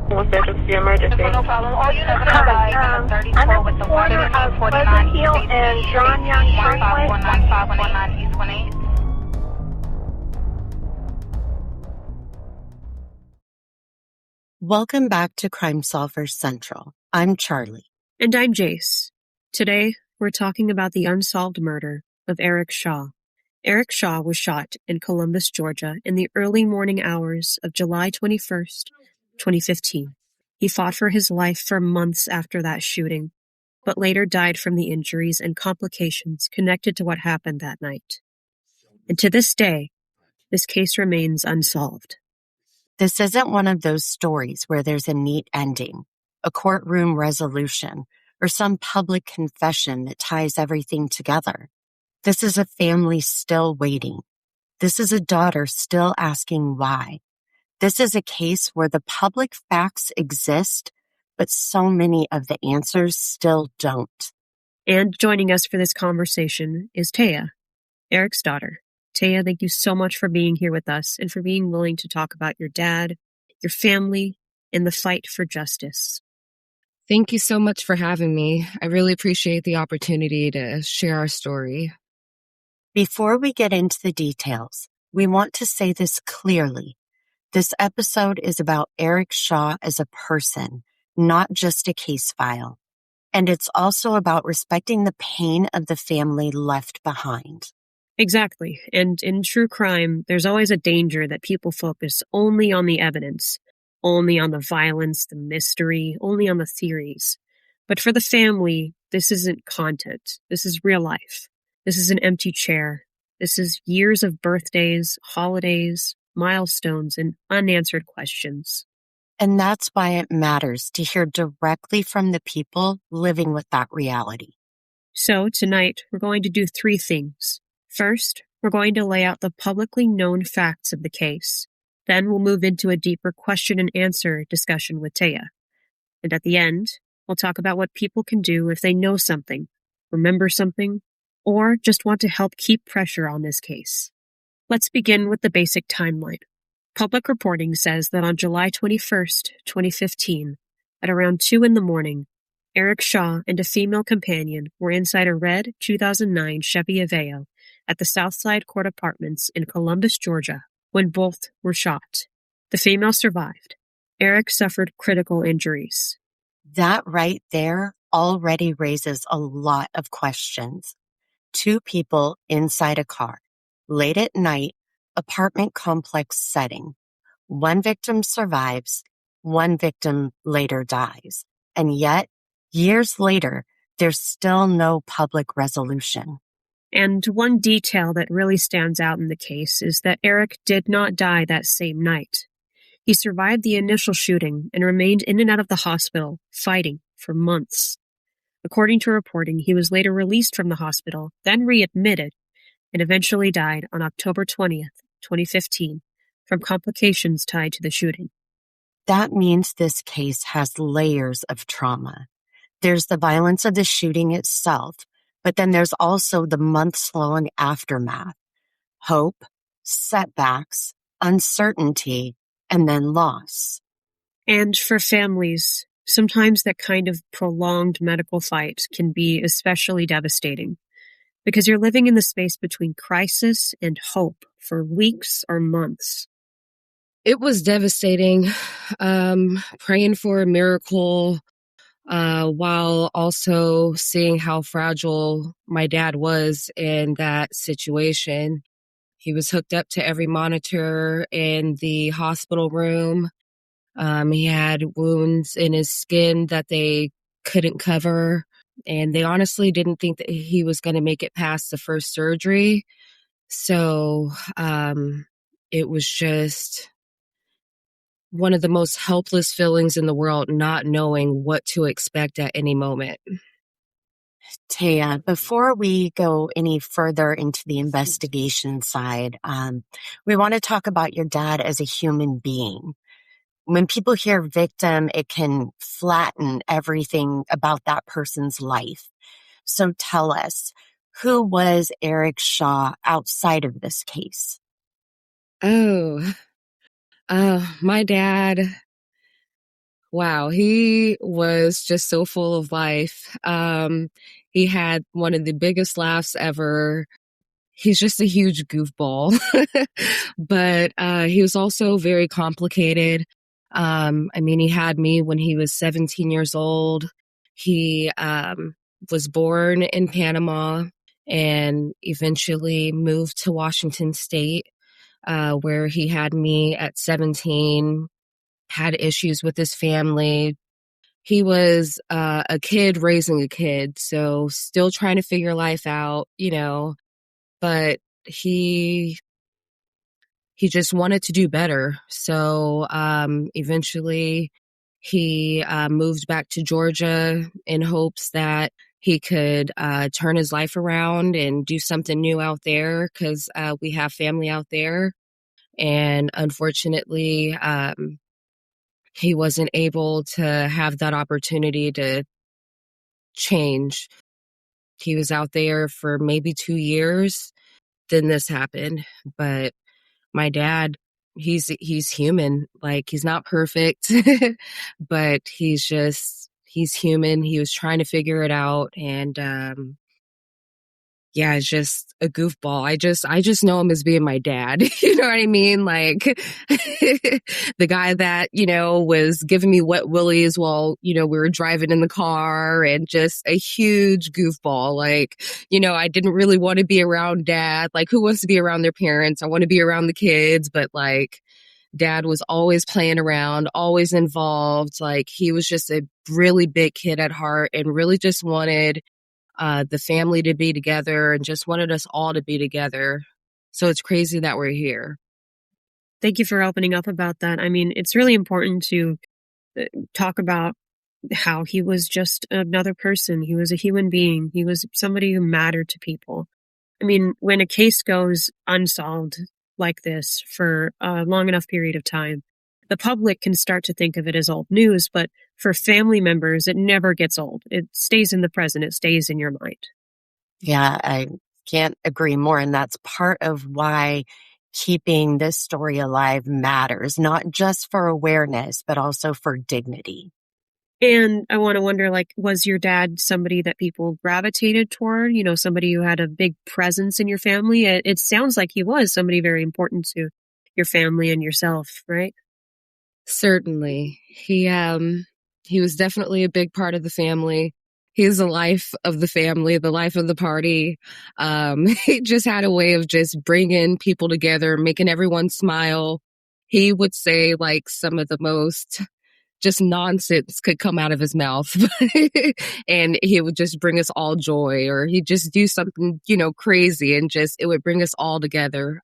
What's the emergency? No problem. All units are Hi, by I'm at the corner of Pleasant Hill and John Young Parkway. 1519 East 18. Welcome back to Crime Solvers Central. I'm Charlie. And I'm Jace. Today, we're talking about the unsolved murder of Eric Shaw. Eric Shaw was shot in Columbus, Georgia in the early morning hours of July 21st, 2015. He fought for his life for months after that shooting, but later died from the injuries and complications connected to what happened that night. And to this day, this case remains unsolved. This isn't one of those stories where there's a neat ending, a courtroom resolution, or some public confession that ties everything together. This is a family still waiting. This is a daughter still asking why. This is a case where the public facts exist, but so many of the answers still don't. And joining us for this conversation is Taya, Eric's daughter. Taya, thank you so much for being here with us and for being willing to talk about your dad, your family, and the fight for justice. Thank you so much for having me. I really appreciate the opportunity to share our story. Before we get into the details, we want to say this clearly. This episode is about Eric Shaw as a person, not just a case file. And it's also about respecting the pain of the family left behind. Exactly. And in true crime, there's always a danger that people focus only on the evidence, only on the violence, the mystery, only on the theories. But for the family, this isn't content. This is real life. This is an empty chair. This is years of birthdays, holidays, milestones, and unanswered questions. And that's why it matters to hear directly from the people living with that reality. So tonight, we're going to do three things. First, we're going to lay out the publicly known facts of the case. Then we'll move into a deeper question and answer discussion with Taya. And at the end, we'll talk about what people can do if they know something, remember something, or just want to help keep pressure on this case. Let's begin with the basic timeline. Public reporting says that on July 21st, 2015, at around 2 a.m, Eric Shaw and a female companion were inside a red 2009 Chevy Aveo at the Southside Court Apartments in Columbus, Georgia, when both were shot. The female survived. Eric suffered critical injuries. That right there already raises a lot of questions. 2 people inside a car, late at night, apartment complex setting. 1 victim survives, 1 victim later dies. And yet, years later, there's still no public resolution. And one detail that really stands out in the case is that Eric did not die that same night. He survived the initial shooting and remained in and out of the hospital, fighting for months. According to reporting, he was later released from the hospital, then readmitted, and eventually died on October 20th, 2015, from complications tied to the shooting. That means this case has layers of trauma. There's the violence of the shooting itself, but then there's also the months-long aftermath, hope, setbacks, uncertainty, and then loss. And for families, sometimes that kind of prolonged medical fight can be especially devastating because you're living in the space between crisis and hope for weeks or months. It was devastating, praying for a miracle, while also seeing how fragile my dad was in that situation. He was hooked up to every monitor in the hospital room. He had wounds in his skin that they couldn't cover, and they honestly didn't think that he was going to make it past the first surgery. So it was just one of the most helpless feelings in the world, not knowing what to expect at any moment. Taya, before we go any further into the investigation side, we want to talk about your dad as a human being. When people hear victim, it can flatten everything about that person's life. So tell us, who was Eric Shaw outside of this case? My dad Wow, he was just so full of life. He had one of the biggest laughs ever. He's just a huge goofball. But he was also very complicated. I mean, he had me when he was 17 years old. He was born in Panama and eventually moved to Washington State, where he had me at 17, had issues with his family. He was a kid raising a kid, so still trying to figure life out, but he just wanted to do better. So eventually he moved back to Georgia in hopes that he could turn his life around and do something new out there because we have family out there. And unfortunately, he wasn't able to have that opportunity to change. He was out there for maybe 2 years. Then this happened. But my dad, he's human. Like, he's not perfect, but he's human. He was trying to figure it out. And yeah, it's just a goofball. I just know him as being my dad. You know what I mean? Like the guy that, was giving me wet willies while, we were driving in the car, and just a huge goofball. Like, I didn't really want to be around dad. Like, who wants to be around their parents? I want to be around the kids, but like dad was always playing around, always involved. Like, he was just a really big kid at heart and really just wanted the family to be together and just wanted us all to be together. So it's crazy that we're here. Thank you for opening up about that. I mean, it's really important to talk about how he was just another person. He was a human being. He was somebody who mattered to people. I mean, when a case goes unsolved like this for a long enough period of time, the public can start to think of it as old news, but for family members, it never gets old. It stays in the present. It stays in your mind. Yeah, I can't agree more. And that's part of why keeping this story alive matters, not just for awareness, but also for dignity. And I want to wonder, like, was your dad somebody that people gravitated toward? Somebody who had a big presence in your family? It sounds like he was somebody very important to your family and yourself, right? Certainly. He was definitely a big part of the family. He's the life of the family, the life of the party. He just had a way of just bringing people together, making everyone smile. He would say like some of the most just nonsense could come out of his mouth. And he would just bring us all joy, or he'd just do something, crazy, and just, it would bring us all together.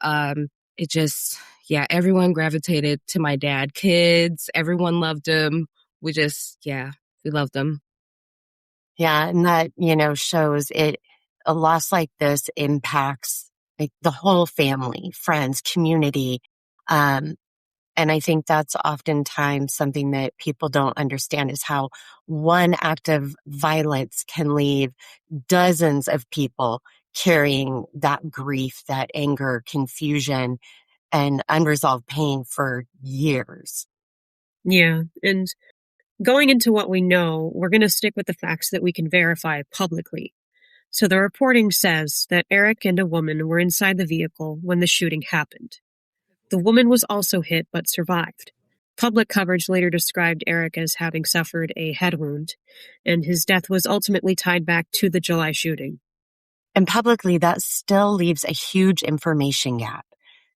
Yeah, everyone gravitated to my dad. Kids, everyone loved him. We loved him. Yeah, and that, shows it. A loss like this impacts like the whole family, friends, community. And I think that's oftentimes something that people don't understand, is how one act of violence can leave dozens of people carrying that grief, that anger, confusion, and unresolved pain for years. Yeah. And going into what we know, we're going to stick with the facts that we can verify publicly. So the reporting says that Eric and a woman were inside the vehicle when the shooting happened. The woman was also hit but survived. Public coverage later described Eric as having suffered a head wound, and his death was ultimately tied back to the July shooting. And publicly, that still leaves a huge information gap.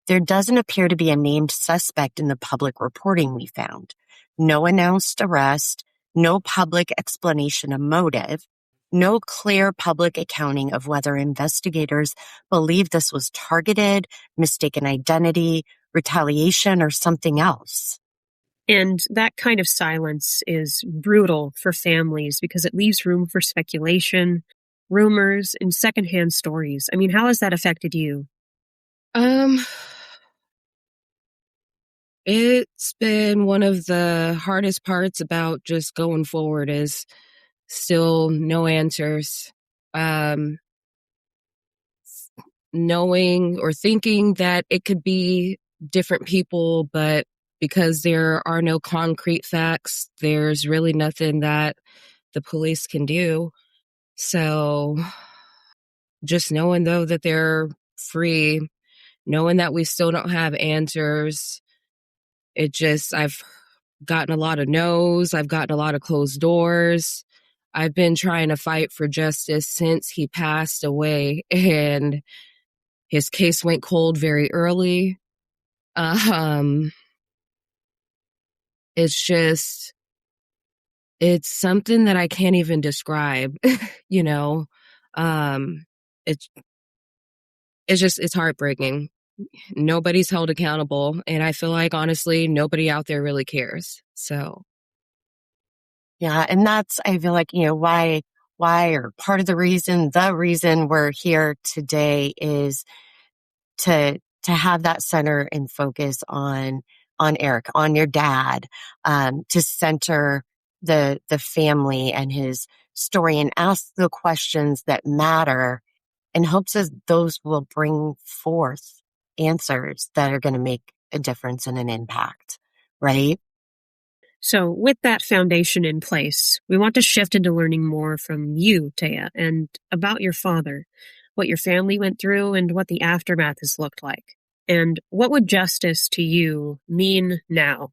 There doesn't appear to be a named suspect in the public reporting we found. No announced arrest, no public explanation of motive, no clear public accounting of whether investigators believe this was targeted, mistaken identity, retaliation, or something else. And that kind of silence is brutal for families because it leaves room for speculation, rumors, and secondhand stories. I mean, how has that affected you? It's been one of the hardest parts about just going forward, is still no answers. Knowing or thinking that it could be different people, but because there are no concrete facts. There's really nothing that the police can do. So just knowing, though, that they're free, knowing that we still don't have answers, I've gotten a lot of no's. I've gotten a lot of closed doors. I've been trying to fight for justice since he passed away, and his case went cold very early. It's something that I can't even describe, you know. It's it's heartbreaking. Nobody's held accountable, and I feel like, honestly, nobody out there really cares. So Yeah. And that's, I feel like, why, or part of the reason we're here today is to have that center and focus on Eric, on your dad, to center the family and his story and ask the questions that matter in hopes that those will bring forth answers that are going to make a difference and an impact, right? So with that foundation in place, we want to shift into learning more from you, Taya, and about your father, what your family went through and what the aftermath has looked like. And what would justice to you mean now?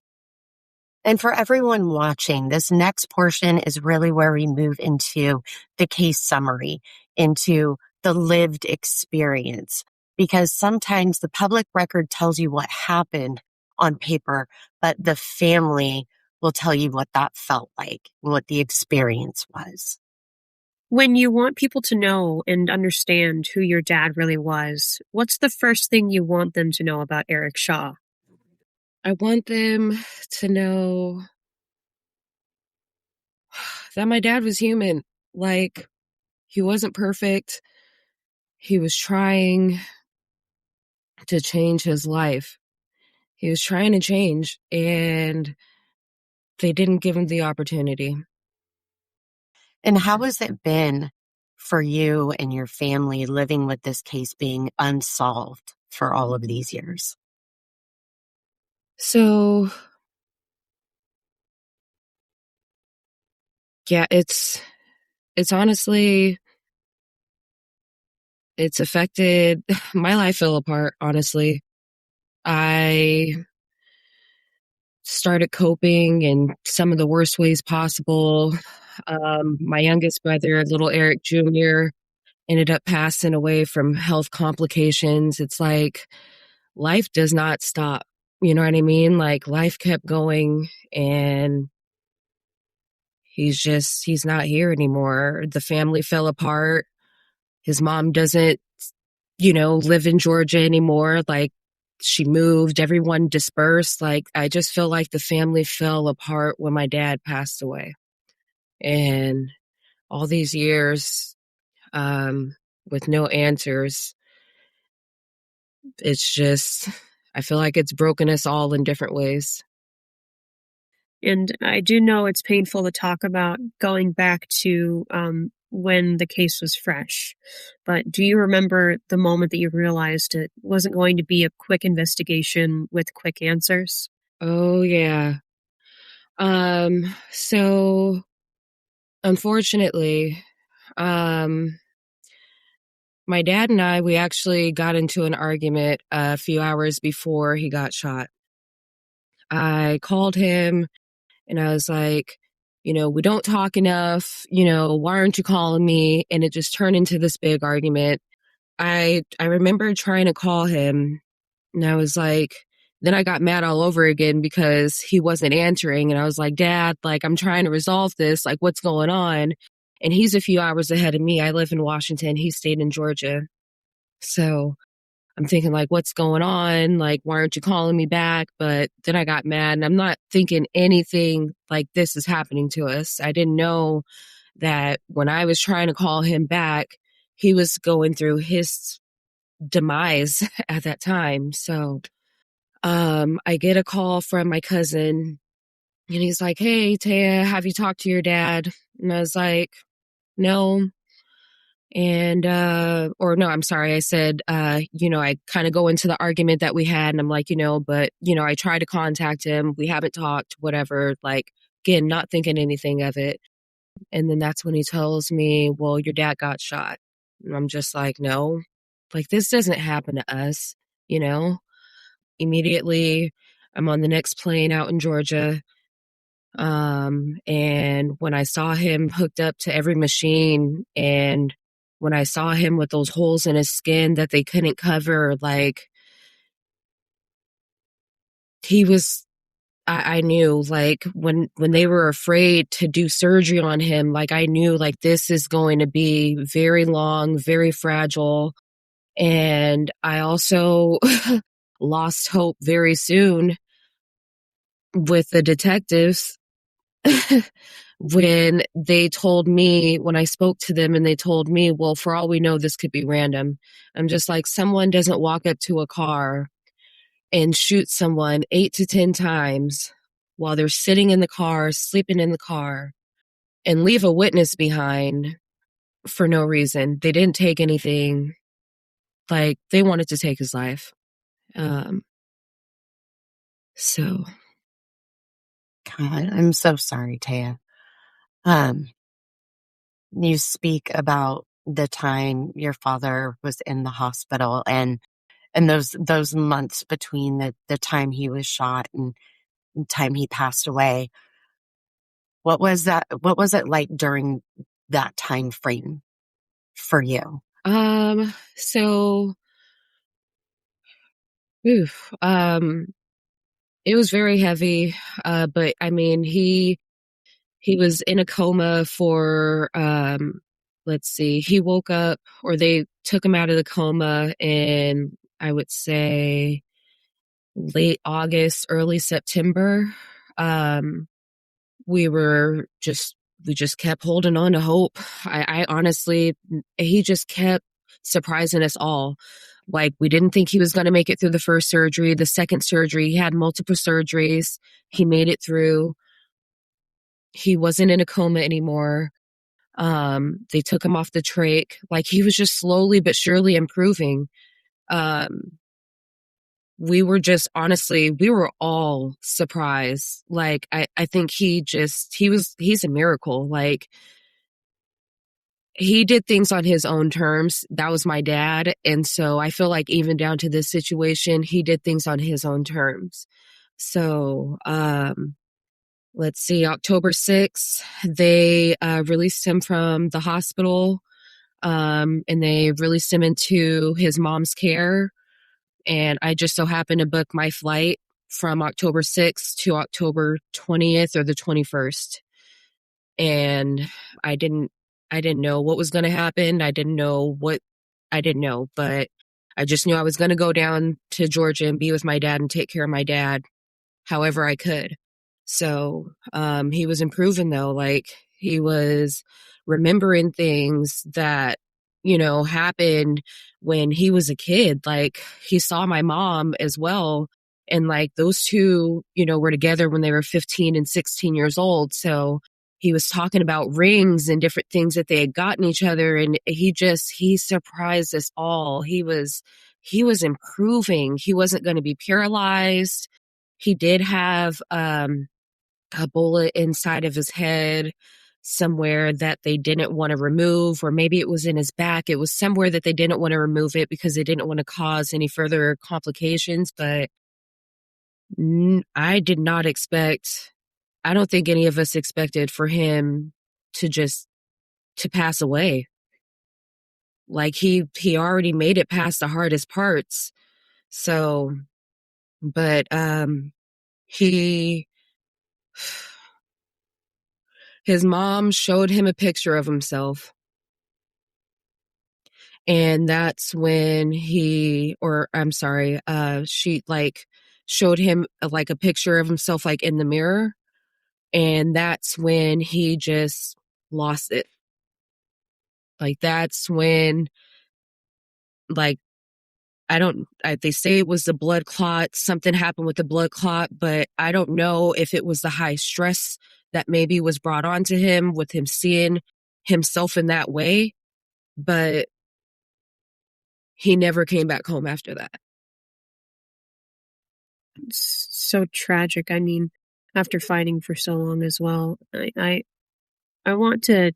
And for everyone watching, this next portion is really where we move into the case summary, into the lived experience, because sometimes the public record tells you what happened on paper, but the family will tell you what that felt like and what the experience was. When you want people to know and understand who your dad really was, what's the first thing you want them to know about Eric Shaw? I want them to know that my dad was human. Like, he wasn't perfect. He was trying to change his life. He was trying to change, and they didn't give him the opportunity. And how has it been for you and your family living with this case being unsolved for all of these years? So, yeah, it's honestly, it's affected my life. Fell apart, honestly. I started coping in some of the worst ways possible. My youngest brother, little Eric Jr., ended up passing away from health complications. It's like life does not stop. You know what I mean? Like, life kept going, and he's not here anymore. The family fell apart. His mom doesn't, live in Georgia anymore. Like, she moved, everyone dispersed. Like, I just feel like the family fell apart when my dad passed away. And all these years, with no answers, I feel like it's broken us all in different ways. And I do know it's painful to talk about going back to when the case was fresh. But do you remember the moment that you realized it wasn't going to be a quick investigation with quick answers? Oh, yeah. So unfortunately, my dad and I, we actually got into an argument a few hours before he got shot. I called him and I was like, we don't talk enough, why aren't you calling me? And it just turned into this big argument. I remember trying to call him, and I was like, then I got mad all over again because he wasn't answering. And I was like, Dad, like, I'm trying to resolve this. Like, what's going on? And he's a few hours ahead of me. I live in Washington. He stayed in Georgia. So I'm thinking, like, what's going on? Like, why aren't you calling me back? But then I got mad, and I'm not thinking anything like this is happening to us. I didn't know that when I was trying to call him back, he was going through his demise at that time. So I get a call from my cousin, and he's like, hey, Taya, have you talked to your dad? And I was like, no. And, or no, I'm sorry. I said, I kind of go into the argument that we had and I'm like, but, I tried to contact him. We haven't talked, whatever. Like, again, not thinking anything of it. And then that's when he tells me, well, your dad got shot. And I'm just like, no, like this doesn't happen to us, Immediately, I'm on the next plane out in Georgia. And when I saw him hooked up to every machine and when I saw him with those holes in his skin that they couldn't cover, like I knew like when they were afraid to do surgery on him, like I knew like this is going to be very long, very fragile. And I also lost hope very soon with the detectives when I spoke to them and they told me, well, for all we know, this could be random. I'm just like, someone doesn't walk up to a car and shoot someone 8 to 10 times while they're sitting in the car, sleeping in the car, and leave a witness behind for no reason. They didn't take anything. Like, they wanted to take his life. So. God, I'm so sorry, Taya. You speak about the time your father was in the hospital and those months between the time he was shot and the time he passed away. What was it like during that time frame for you? So, it was very heavy. But I mean, he was in a coma for, let's see, he woke up or they took him out of the coma in, I would say, late August, early September. We just kept holding on to hope. I honestly, he just kept surprising us all. Like, we didn't think he was going to make it through the first surgery, the second surgery. He had multiple surgeries. He made it through. He wasn't in a coma anymore. They took him off the trach. Like, he was just slowly but surely improving. We were just, honestly, we were all surprised. Like, I think he's a miracle. Like, he did things on his own terms. That was my dad. And so I feel like even down to this situation, he did things on his own terms. So, let's see, October 6th, they released him from the hospital, and they released him into his mom's care. And I just so happened to book my flight from October 6th to October 20th or the 21st. And I didn't know what was going to happen. I didn't know, but I just knew I was going to go down to Georgia and be with my dad and take care of my dad however I could. So, he was improving though. Like, he was remembering things that, happened when he was a kid. Like, he saw my mom as well. And like, those two, were together when they were 15 and 16 years old. So he was talking about rings and different things that they had gotten each other. And he surprised us all. He was improving. He wasn't going to be paralyzed. He did have, a bullet inside of his head somewhere that they didn't want to remove, or maybe it was in his back. It was somewhere that they didn't want to remove it because they didn't want to cause any further complications. But I did not expect, I don't think any of us expected for him to pass away. Like, he already made it past the hardest parts. So, but, his mom showed him a picture of himself. And that's when she like showed him like a picture of himself like in the mirror. And that's when he just lost it. Like, that's when, like, they say it was the blood clot. Something happened with the blood clot, but I don't know if it was the high stress that maybe was brought onto him with him seeing himself in that way. but he never came back home after that. It's so tragic. I mean, after fighting for so long as well, I want to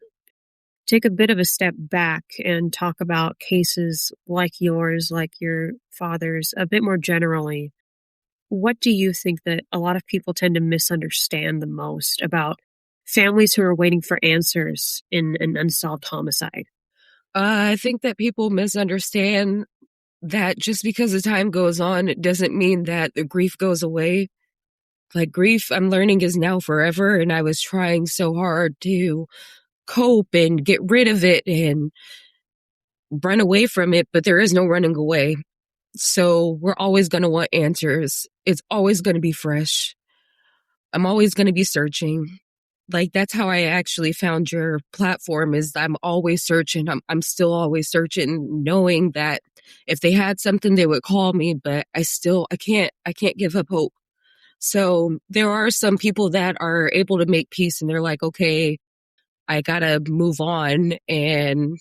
take a bit of a step back and talk about cases like yours, like your father's, a bit more generally. What do you think that a lot of people tend to misunderstand the most about families who are waiting for answers in an unsolved homicide? I think that people misunderstand that just because the time goes on, it doesn't mean that the grief goes away. Like, grief, I'm learning, is now forever, and I was trying so hard to cope and get rid of it and run away from it, but there is no running away. So we're always going to want answers. It's always going to be fresh. I'm always going to be searching. Like, that's how I actually found your platform, is I'm always searching. I'm still always searching, knowing that if they had something, they would call me, but I can't give up hope. So there are some people that are able to make peace, and they're like, okay, I gotta move on. And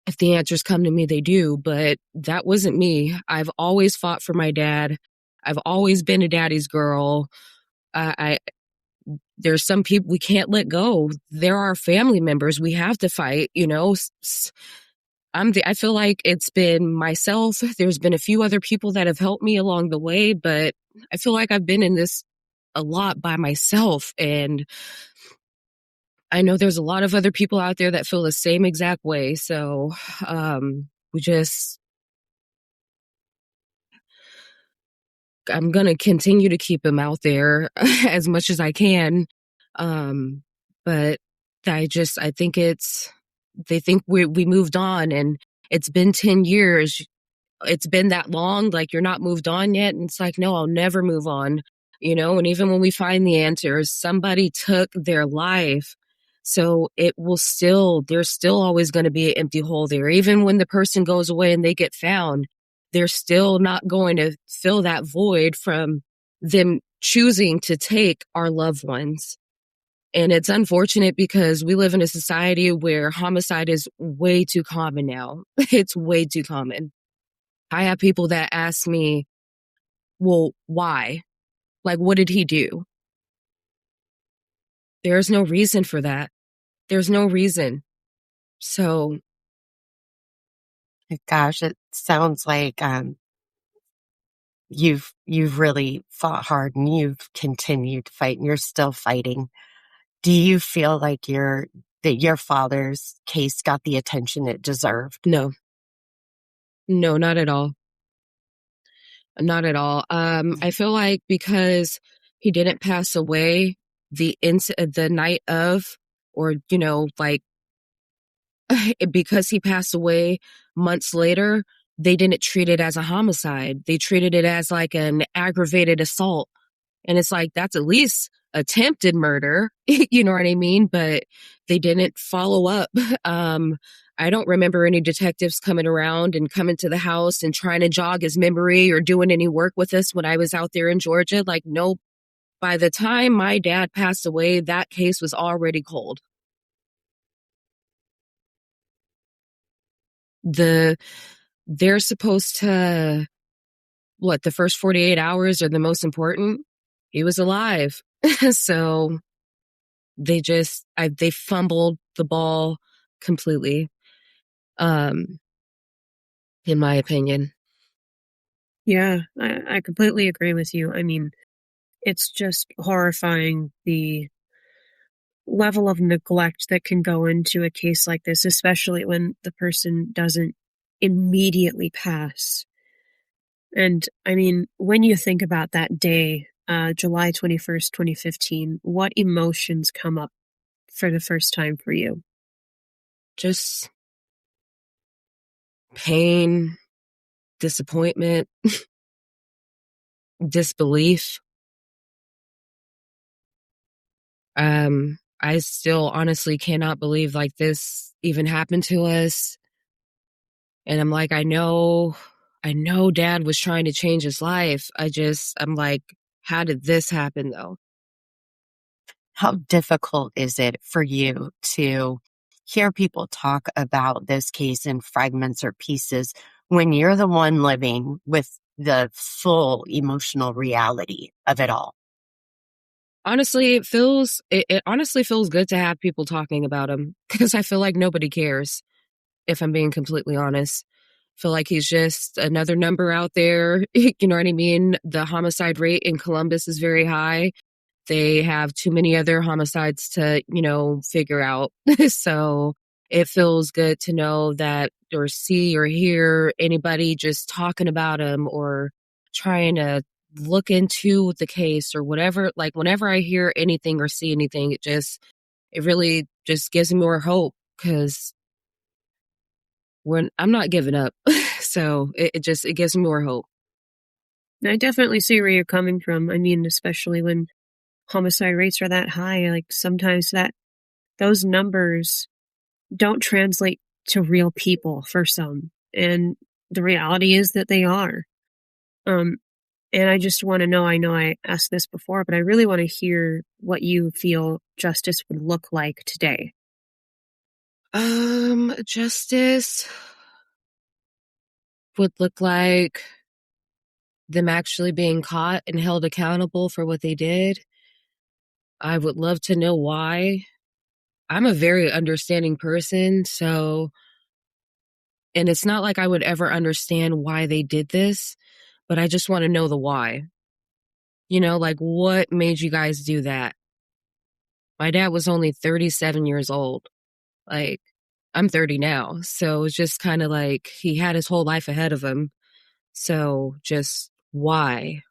if the answers come to me, they do. But that wasn't me. I've always fought for my dad. I've always been a daddy's girl. There's some people we can't let go. There are family members we have to fight, you know. I feel like it's been myself. There's been a few other people that have helped me along the way, but I feel like I've been in this a lot by myself. And I know there's a lot of other people out there that feel the same exact way. So I'm going to continue to keep him out there as much as I can. But I think they think we moved on, and it's been 10 years. It's been that long. Like, you're not moved on yet. And it's like, no, I'll never move on, you know? And even when we find the answers, somebody took their life. So there's still always going to be an empty hole there. Even when the person goes away and they get found, they're still not going to fill that void from them choosing to take our loved ones. And it's unfortunate because we live in a society where homicide is way too common now. It's way too common. I have people that ask me, well, why? Like, what did he do? There's no reason for that. There's no reason. So, Gosh, it sounds like you've really fought hard and you've continued to fight and you're still fighting. Do you feel like that your father's case got the attention it deserved? no, not at all. Not at all. I feel like because he didn't pass away the night of, or, you know, like, because he passed away months later, they didn't treat it as a homicide. They treated it as like an aggravated assault. And it's like, that's at least attempted murder, you know what I mean? But they didn't follow up. I don't remember any detectives coming around and coming to the house and trying to jog his memory or doing any work with us when I was out there in Georgia. Like, nope. By the time my dad passed away, that case was already cold. They're supposed to, the first 48 hours are the most important. He was alive. So they fumbled the ball completely, in my opinion. Yeah, I completely agree with you. I mean, it's just horrifying, the level of neglect that can go into a case like this, especially when the person doesn't immediately pass. And I mean, when you think about that day, July 21st, 2015, what emotions come up for the first time for you? Just pain, disappointment, disbelief. I still honestly cannot believe like this even happened to us. And I'm like, I know dad was trying to change his life. I'm like, how did this happen though? How difficult is it for you to hear people talk about this case in fragments or pieces when you're the one living with the full emotional reality of it all. Honestly, it honestly feels good to have people talking about him because I feel like nobody cares, if I'm being completely honest. I feel like he's just another number out there. You know what I mean? The homicide rate in Columbus is very high. They have too many other homicides to, figure out. So it feels good to know that or see or hear anybody just talking about him or trying to look into the case or whatever. Like whenever I hear anything or see anything, it really just gives me more hope because I'm not giving up. So it gives me more hope. I definitely see where you're coming from. I mean, especially when homicide rates are that high, like sometimes those numbers don't translate to real people for some. And the reality is that they are. And I just want to know, I know I asked this before, but I really want to hear what you feel justice would look like today. Justice would look like them actually being caught and held accountable for what they did. I would love to know why. I'm a very understanding person, and it's not like I would ever understand why they did this, but I just want to know the why. Like what made you guys do that? My dad was only 37 years old. Like, I'm 30 now. So it's just kind of like he had his whole life ahead of him. So just why?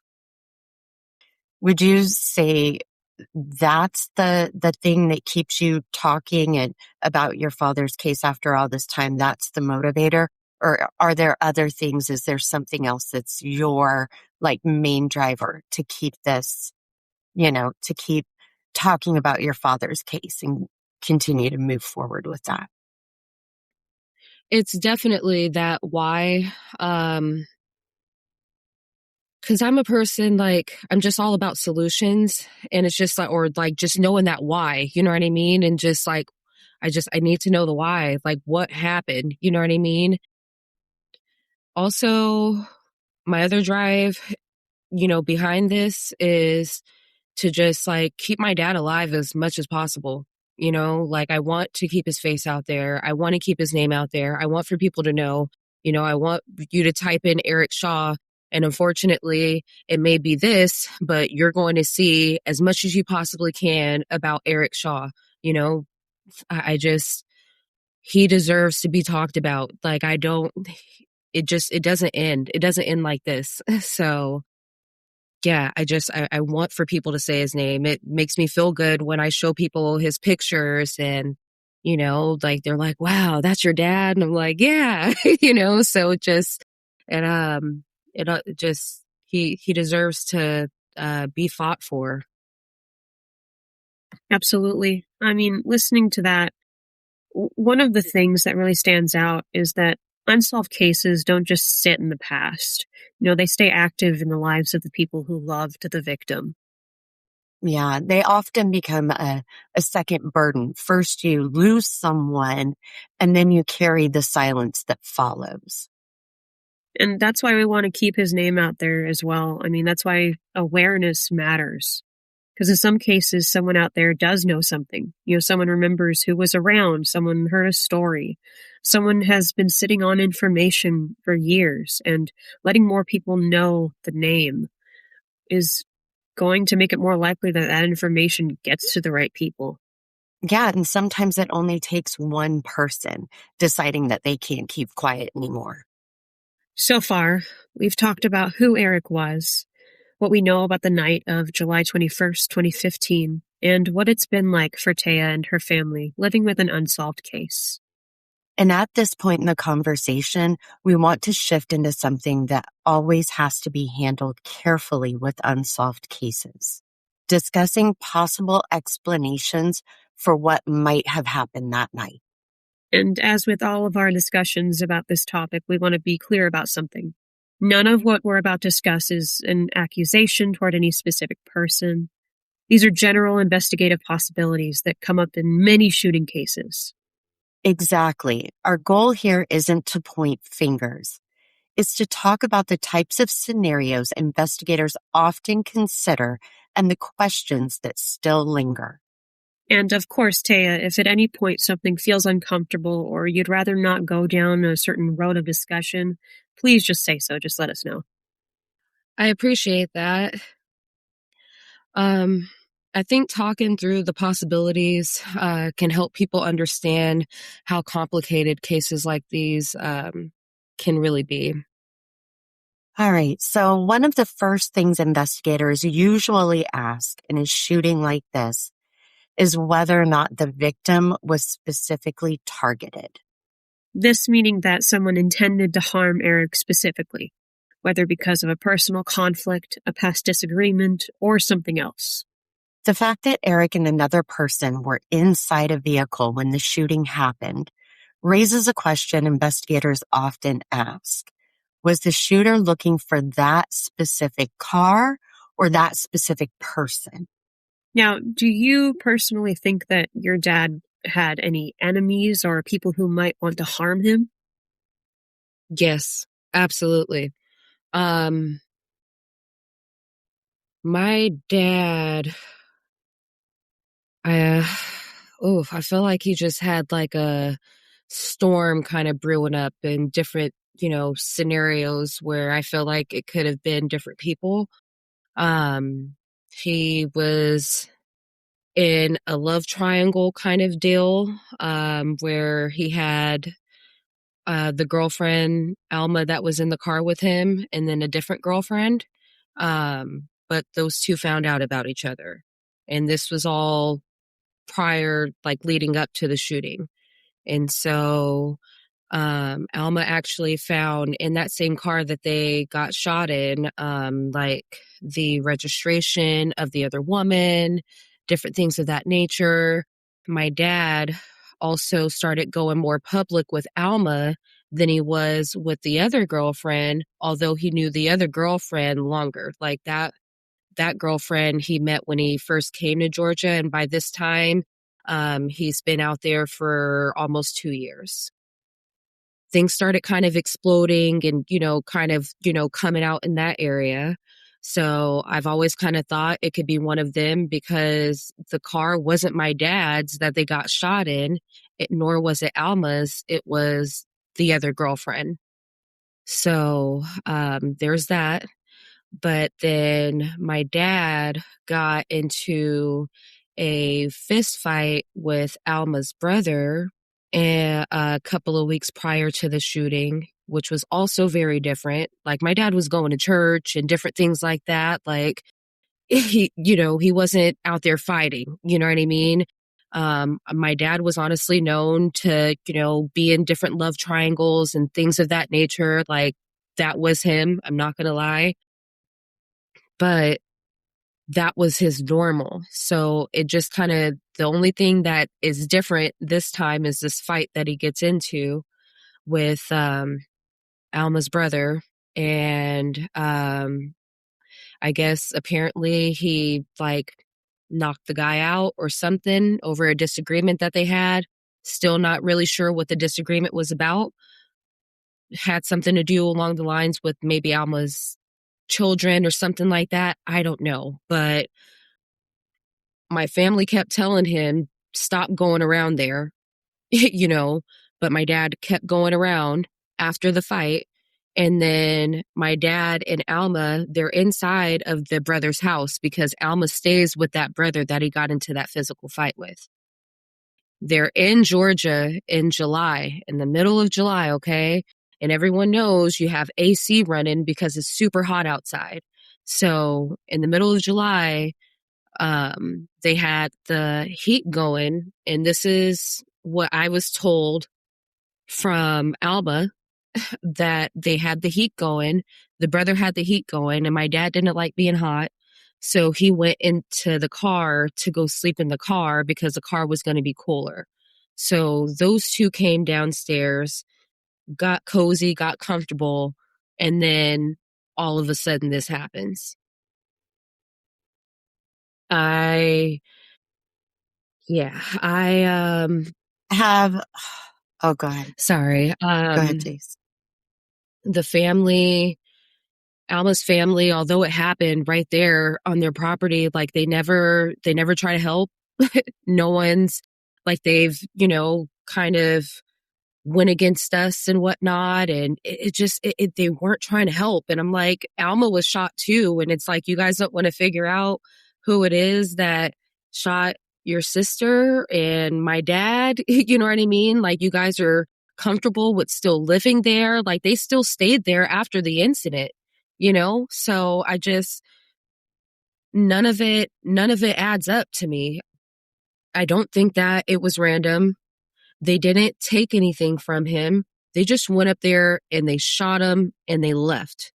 Would you say that's the thing that keeps you talking and about your father's case after all this time? That's the motivator? Or are there other things? Is there something else that's your main driver to keep this, to keep talking about your father's case and continue to move forward with that? It's definitely that why. Because I'm a person, I'm just all about solutions. And it's just just knowing that why, you know what I mean? And just I need to know the why, what happened, you know what I mean? Also, my other drive, behind this is to just keep my dad alive as much as possible. I want to keep his face out there. I want to keep his name out there. I want for people to know, I want you to type in Eric Shaw. And unfortunately, it may be this, but you're going to see as much as you possibly can about Eric Shaw. I just, he deserves to be talked about. It doesn't end. It doesn't end like this. So yeah, I want for people to say his name. It makes me feel good when I show people his pictures and, they're like, wow, that's your dad. And I'm like, yeah, so he deserves to be fought for. Absolutely. I mean, listening to that, one of the things that really stands out is that unsolved cases don't just sit in the past. They stay active in the lives of the people who loved the victim. Yeah, they often become a second burden. First, you lose someone, and then you carry the silence that follows. And that's why we want to keep his name out there as well. I mean, that's why awareness matters. Because in some cases, someone out there does know something. Someone remembers who was around, someone heard a story, someone has been sitting on information for years, and letting more people know the name is going to make it more likely that that information gets to the right people. Yeah, and sometimes it only takes one person deciding that they can't keep quiet anymore. So far, we've talked about who Eric was, what we know about the night of July 21st, 2015, and what it's been like for Taya and her family living with an unsolved case. And at this point in the conversation, we want to shift into something that always has to be handled carefully with unsolved cases. Discussing possible explanations for what might have happened that night. And as with all of our discussions about this topic, we want to be clear about something. None of what we're about to discuss is an accusation toward any specific person. These are general investigative possibilities that come up in many shooting cases. Exactly. Our goal here isn't to point fingers. It's to talk about the types of scenarios investigators often consider and the questions that still linger. And of course, Taya, if at any point something feels uncomfortable or you'd rather not go down a certain road of discussion, please just say so. Just let us know. I appreciate that. I think talking through the possibilities can help people understand how complicated cases like these can really be. All right. So one of the first things investigators usually ask in a shooting like this is whether or not the victim was specifically targeted. This meaning that someone intended to harm Eric specifically, whether because of a personal conflict, a past disagreement, or something else. The fact that Eric and another person were inside a vehicle when the shooting happened raises a question investigators often ask. Was the shooter looking for that specific car or that specific person? Now, do you personally think that your dad had any enemies or people who might want to harm him? Yes, absolutely. My dad, I feel like he just had like a storm kind of brewing up in different, scenarios where I feel like it could have been different people. He was in a love triangle kind of deal, where he had the girlfriend, Alma, that was in the car with him, and then a different girlfriend. But those two found out about each other. And this was all prior, like leading up to the shooting. And so Alma actually found in that same car that they got shot in, like the registration of the other woman, different things of that nature. My dad also started going more public with Alma than he was with the other girlfriend, although he knew the other girlfriend longer. Like that girlfriend he met when he first came to Georgia, and by this time, he's been out there for almost 2 years. Things started kind of exploding and, coming out in that area. So I've always kind of thought it could be one of them because the car wasn't my dad's that they got shot in, nor was it Alma's. It was the other girlfriend. So there's that. But then my dad got into a fist fight with Alma's brother a couple of weeks prior to the shooting, which was also very different. Like my dad was going to church and different things like that. Like he wasn't out there fighting, you know what I mean? My dad was honestly known to, be in different love triangles and things of that nature. Like that was him. I'm not going to lie. But that was his normal. So it just kind of, the only thing that is different this time is this fight that he gets into with Alma's brother. And I guess apparently he like knocked the guy out or something over a disagreement that they had. Still not really sure what the disagreement was about. Had something to do along the lines with maybe Alma's children or something like that. I don't know. But my family kept telling him, stop going around there, but my dad kept going around after the fight. And then my dad and Alma, they're inside of the brother's house because Alma stays with that brother that he got into that physical fight with. They're in Georgia in July, in the middle of July, okay? And everyone knows you have AC running because it's super hot outside. So in the middle of July, they had the heat going, and this is what I was told from Alba, that they had the heat going. The brother had the heat going, and my dad didn't like being hot. So he went into the car to go sleep in the car because the car was going to be cooler. So those two came downstairs, got cozy, got comfortable, and then all of a sudden this happens. I Have Oh, go ahead. Sorry. Go ahead, Jace. The family, Alma's family, although it happened right there on their property, like they never try to help. No one's like they've, kind of went against us and whatnot. And they weren't trying to help. And I'm like, Alma was shot too. And it's like, you guys don't want to figure out who it is that shot your sister and my dad. You know what I mean? Like, you guys are comfortable with still living there. Like, they still stayed there after the incident, So none of it adds up to me. I don't think that it was random. They didn't take anything from him. They just went up there and they shot him and they left.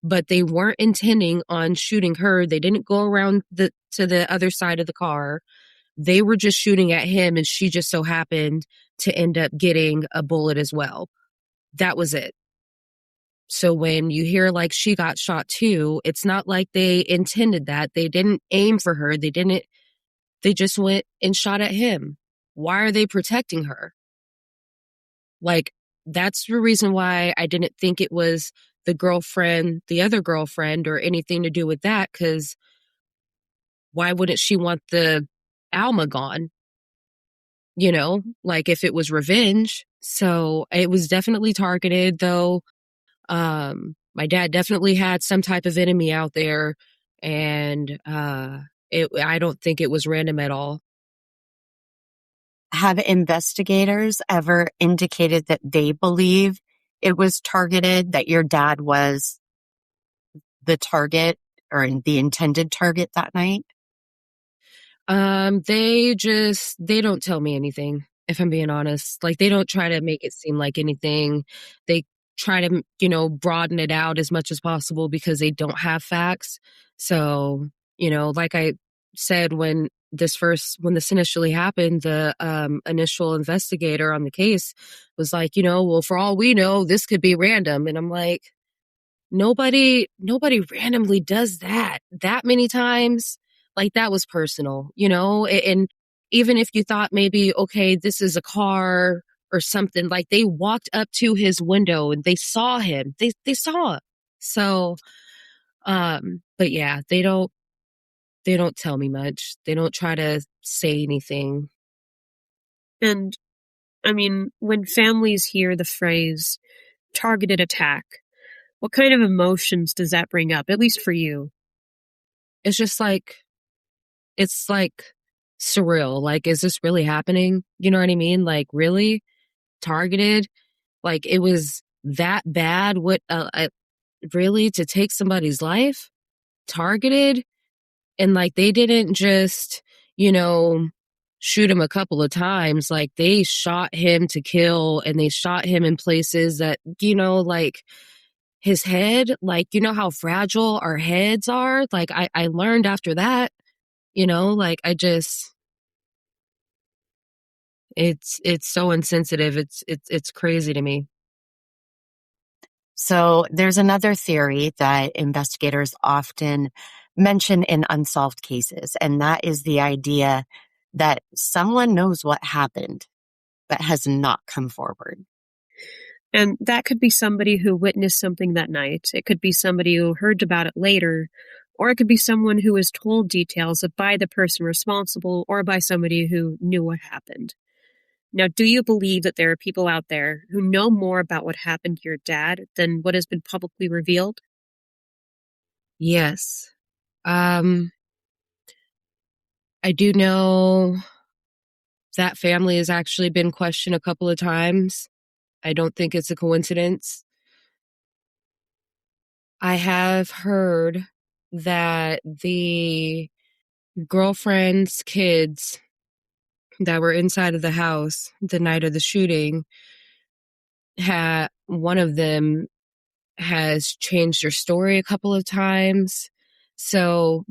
But they weren't intending on shooting her. They didn't go around to the other side of the car. They were just shooting at him, and she just so happened to end up getting a bullet as well. That was it. So when you hear like she got shot too, it's not like they intended that. They didn't aim for her. They just went and shot at him. Why are they protecting her? Like, that's the reason why I didn't think it was the other girlfriend, or anything to do with that, because why wouldn't she want the Alma gone? Like if it was revenge. So it was definitely targeted, though. My dad definitely had some type of enemy out there, and I don't think it was random at all. Have investigators ever indicated that they believe it was targeted, that your dad was the target or the intended target that night? They don't tell me anything, if I'm being honest. Like, they don't try to make it seem like anything. They try to, broaden it out as much as possible because they don't have facts. So, like I said, when this initially happened, the initial investigator on the case was like, well, for all we know, this could be random. And I'm like, nobody randomly does that many times. Like, that was personal, and even if you thought maybe, okay, this is a car or something, like, they walked up to his window and they saw him. They saw him. So, but yeah, they don't tell me much. They don't try to say anything. And I mean, when families hear the phrase targeted attack, what kind of emotions does that bring up, at least for you? It's just like, it's like surreal. Like, is this really happening? You know what I mean? Like, really? Targeted? Like, it was that bad? What, really, to take somebody's life? Targeted? And like, they didn't just, shoot him a couple of times. Like, they shot him to kill, and they shot him in places that, like his head, like, how fragile our heads are. Like, I learned after that, like, it's so insensitive. It's crazy to me. So there's another theory that investigators often mention in unsolved cases, and that is the idea that someone knows what happened but has not come forward. And that could be somebody who witnessed something that night. It could be somebody who heard about it later, or it could be someone who was told details by the person responsible or by somebody who knew what happened. Now, do you believe that there are people out there who know more about what happened to your dad than what has been publicly revealed? Yes. I do know that family has actually been questioned a couple of times. I don't think it's a coincidence. I have heard that the girlfriend's kids that were inside of the house the night of the shooting, one of them has changed her story a couple of times. So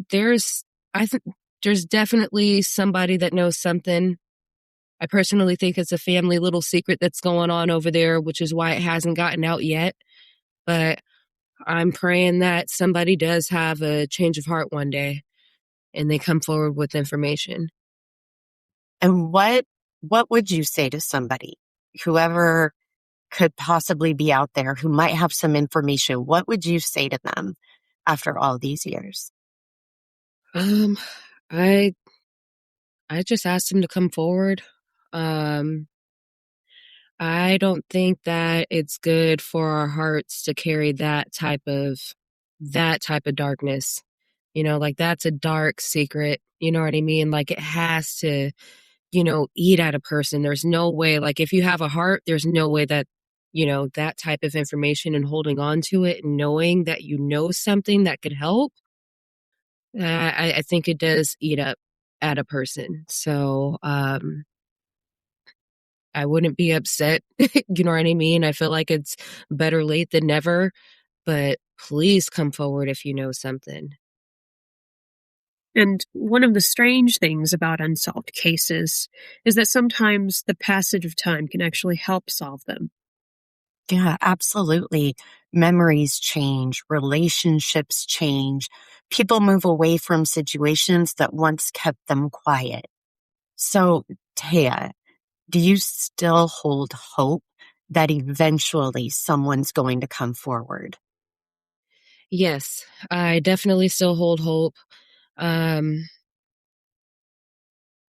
I think there's definitely somebody that knows something. I personally think it's a family little secret that's going on over there, which is why it hasn't gotten out yet. But I'm praying that somebody does have a change of heart one day and they come forward with information. And what would you say to somebody whoever could possibly be out there who might have some information, what would you say to them after all these years? Um, I I just asked him to come forward. Um, I don't think that it's good for our hearts to carry that type of darkness. Like that's a dark secret. You know what I mean? Like it has to, eat at a person. There's no way, like if you have a heart, there's no way that, that type of information and holding on to it and knowing that you know something that could help, I think it does eat up at a person. So, I wouldn't be upset. You know what I mean? I feel like it's better late than never, but please come forward if you know something. And one of the strange things about unsolved cases is that sometimes the passage of time can actually help solve them. Yeah, absolutely. Memories change, relationships change. People move away from situations that once kept them quiet. So, Taya, do you still hold hope that eventually someone's going to come forward? Yes, I definitely still hold hope. Um,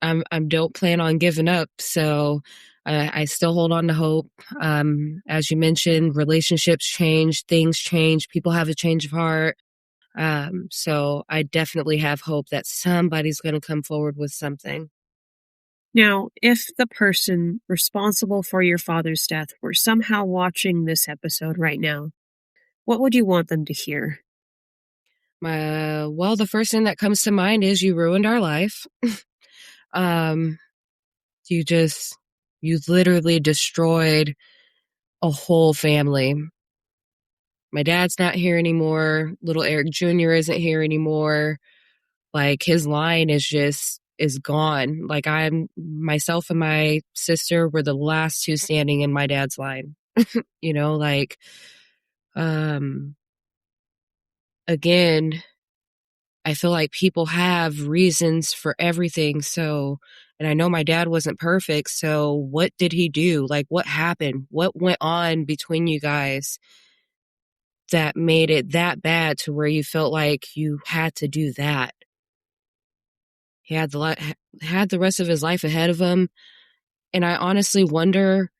I don't plan on giving up, so I still hold on to hope. As you mentioned, relationships change, things change, people have a change of heart. So I definitely have hope that somebody's going to come forward with something. Now, if the person responsible for your father's death were somehow watching this episode right now, what would you want them to hear? Well, the first thing that comes to mind is you ruined our life. Um, you just, you literally destroyed a whole family. My dad's not here anymore. Little Eric Jr. isn't here anymore. Like his line is gone. Like myself and my sister were the last two standing in my dad's line. Like, um, again, I feel like people have reasons for everything. So, and I know my dad wasn't perfect. So what did he do? Like what happened? What went on between you guys that made it that bad to where you felt like you had to do that? He had the rest of his life ahead of him. And I honestly wonder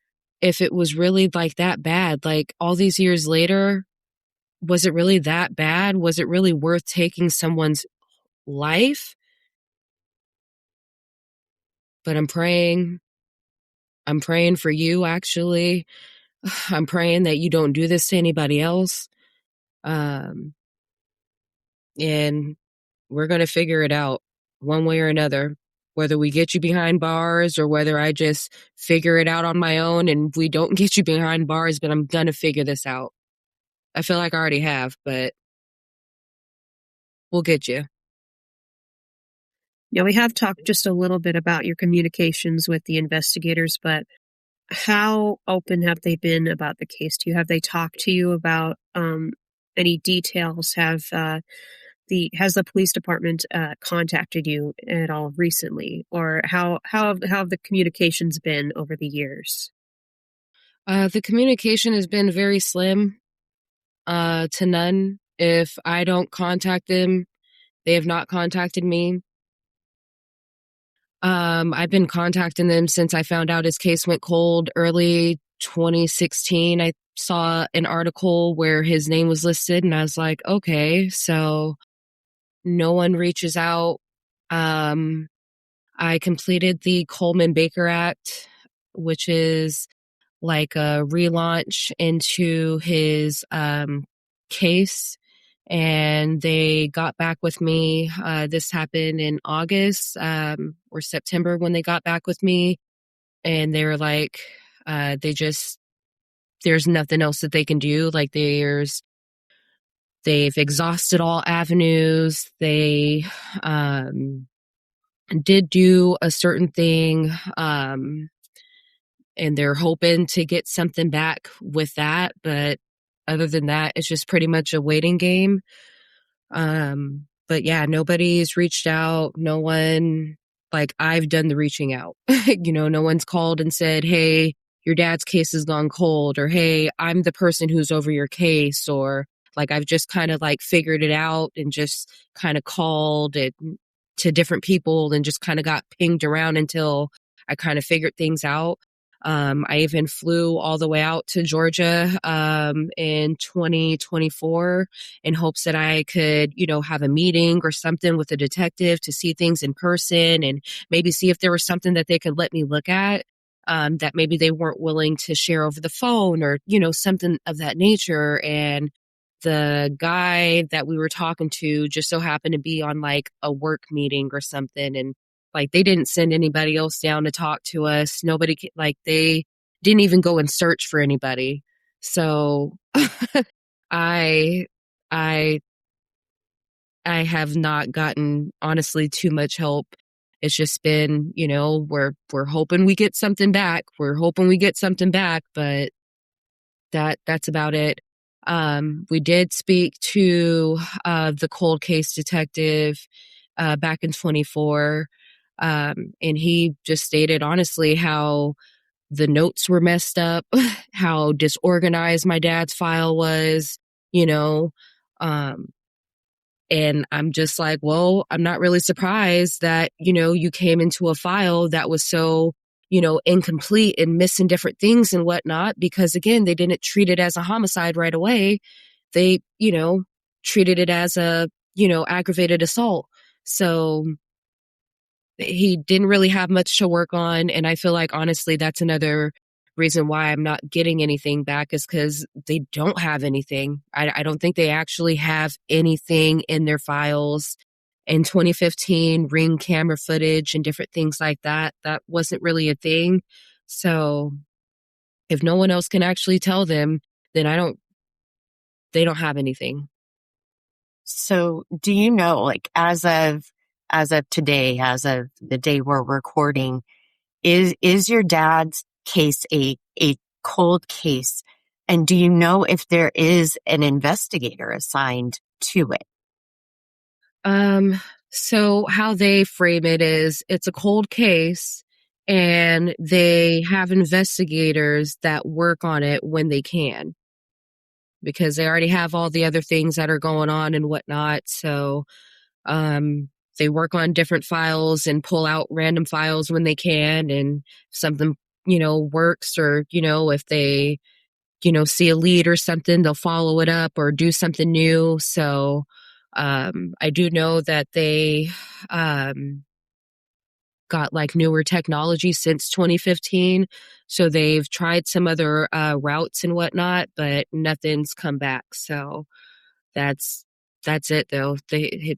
if it was really like that bad. Like all these years later, was it really that bad? Was it really worth taking someone's life? But I'm praying. I'm praying for you, actually. I'm praying that you don't do this to anybody else. Um, and we're going to figure it out one way or another, whether we get you behind bars or whether I just figure it out on my own and we don't get you behind bars, but I'm going to figure this out. I feel like I already have, but we'll get you. Now, we have talked just a little bit about your communications with the investigators, but how open have they been about the case to you? Have they talked to you about any details? Has the police department contacted you at all recently, or how have the communications been over the years? The communication has been very slim to none. If I don't contact them, they have not contacted me. I've been contacting them since I found out his case went cold early 2016. I saw an article where his name was listed and I was like, okay, so no one reaches out. I completed the Coleman Baker Act, which is like a relaunch into his case. And they got back with me. This happened in August or September when they got back with me. And they were like, there's nothing else that they can do. Like they've exhausted all avenues. They did do a certain thing. And they're hoping to get something back with that. But other than that, it's just pretty much a waiting game. But yeah, nobody's reached out. No one, like I've done the reaching out. No one's called and said, hey, your dad's case has gone cold, or, hey, I'm the person who's over your case, or like I've just kind of like figured it out and just kind of called it to different people and just kind of got pinged around until I kind of figured things out. I even flew all the way out to Georgia in 2024 in hopes that I could, have a meeting or something with a detective to see things in person and maybe see if there was something that they could let me look at that maybe they weren't willing to share over the phone or, something of that nature. And the guy that we were talking to just so happened to be on like a work meeting or something. And like, they didn't send anybody else down to talk to us. Nobody, like, they didn't even go and search for anybody. So I, I, I have not gotten honestly too much help. It's just been, we're hoping we get something back. But that's about it. We did speak to the cold case detective back in 24. And he just stated honestly how the notes were messed up, how disorganized my dad's file was, you know. And I'm just like, well, I'm not really surprised that, you came into a file that was so, incomplete and missing different things and whatnot, because again, they didn't treat it as a homicide right away. They, treated it as a, aggravated assault. So he didn't really have much to work on. And I feel like, honestly, that's another reason why I'm not getting anything back is because they don't have anything. I don't think they actually have anything in their files. In 2015, Ring camera footage and different things like that, that wasn't really a thing. So if no one else can actually tell them, then they don't have anything. So do you know, like, as of today, as of the day we're recording, is your dad's case a cold case? And do you know if there is an investigator assigned to it? So how they frame it is it's a cold case and they have investigators that work on it when they can, because they already have all the other things that are going on and whatnot. So, they work on different files and pull out random files when they can. And if something, works, or, if they, see a lead or something, they'll follow it up or do something new. So, I do know that they, got like newer technology since 2015. So they've tried some other, routes and whatnot, but nothing's come back. So that's it though.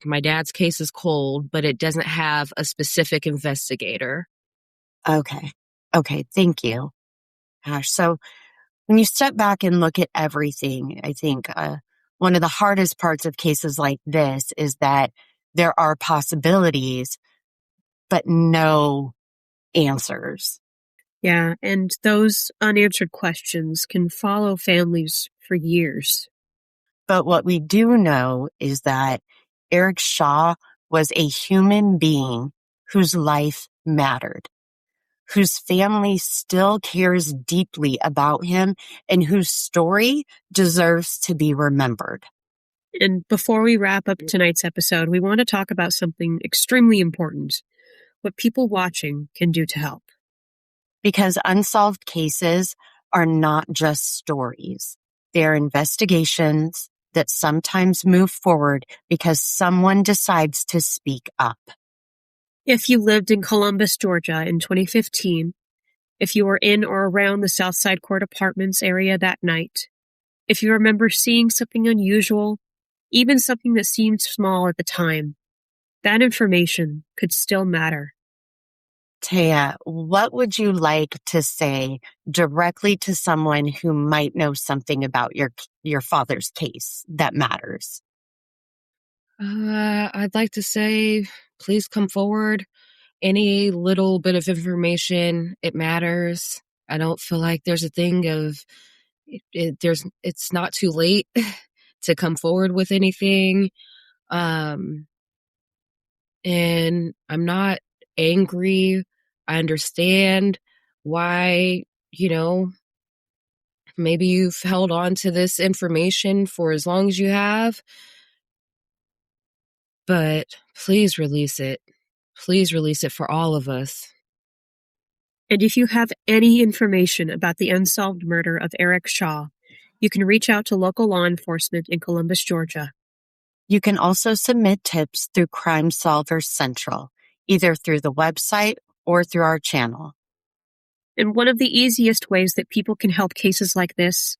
My dad's case is cold, but it doesn't have a specific investigator. Okay. Thank you. Gosh. So when you step back and look at everything, I think one of the hardest parts of cases like this is that there are possibilities, but no answers. Yeah, and those unanswered questions can follow families for years. But what we do know is that Eric Shaw was a human being whose life mattered, whose family still cares deeply about him, and whose story deserves to be remembered. And before we wrap up tonight's episode, we want to talk about something extremely important, what people watching can do to help. Because unsolved cases are not just stories. They are investigations that sometimes move forward because someone decides to speak up. If you lived in Columbus, Georgia in 2015, if you were in or around the Southside Court Apartments area that night, if you remember seeing something unusual, even something that seemed small at the time, that information could still matter. Taya, what would you like to say directly to someone who might know something about your father's case that matters? I'd like to say, please come forward. Any little bit of information, it matters. I don't feel like there's a thing of it's not too late to come forward with anything. And I'm not angry. I understand why, maybe you've held on to this information for as long as you have, but please release it. Please release it for all of us. And if you have any information about the unsolved murder of Eric Shaw, you can reach out to local law enforcement in Columbus, Georgia. You can also submit tips through Crime Solvers Central, either through the website or through our channel. And one of the easiest ways that people can help cases like this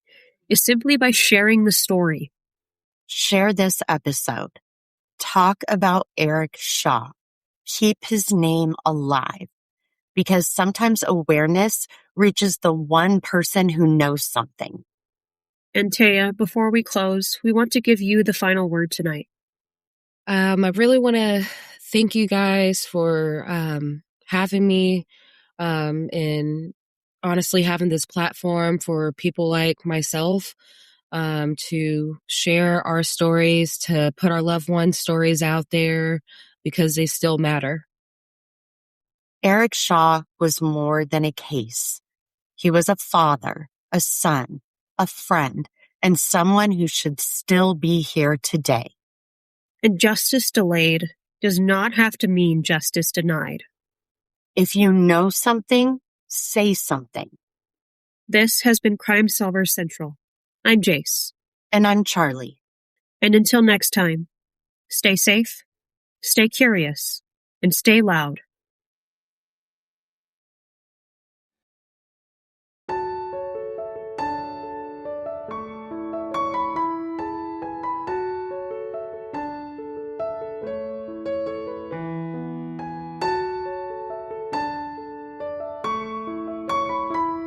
is simply by sharing the story. Share this episode. Talk about Eric Shaw. Keep his name alive, because sometimes awareness reaches the one person who knows something. And Taya, before we close, we want to give you the final word tonight. I really want to thank you guys for having me and honestly having this platform for people like myself to share our stories, to put our loved ones' stories out there because they still matter. Eric Shaw was more than a case. He was a father, a son, a friend, and someone who should still be here today. And justice delayed does not have to mean justice denied. If you know something, say something. This has been Crime Solvers Central. I'm Jace. And I'm Charlie. And until next time, stay safe, stay curious, and stay loud.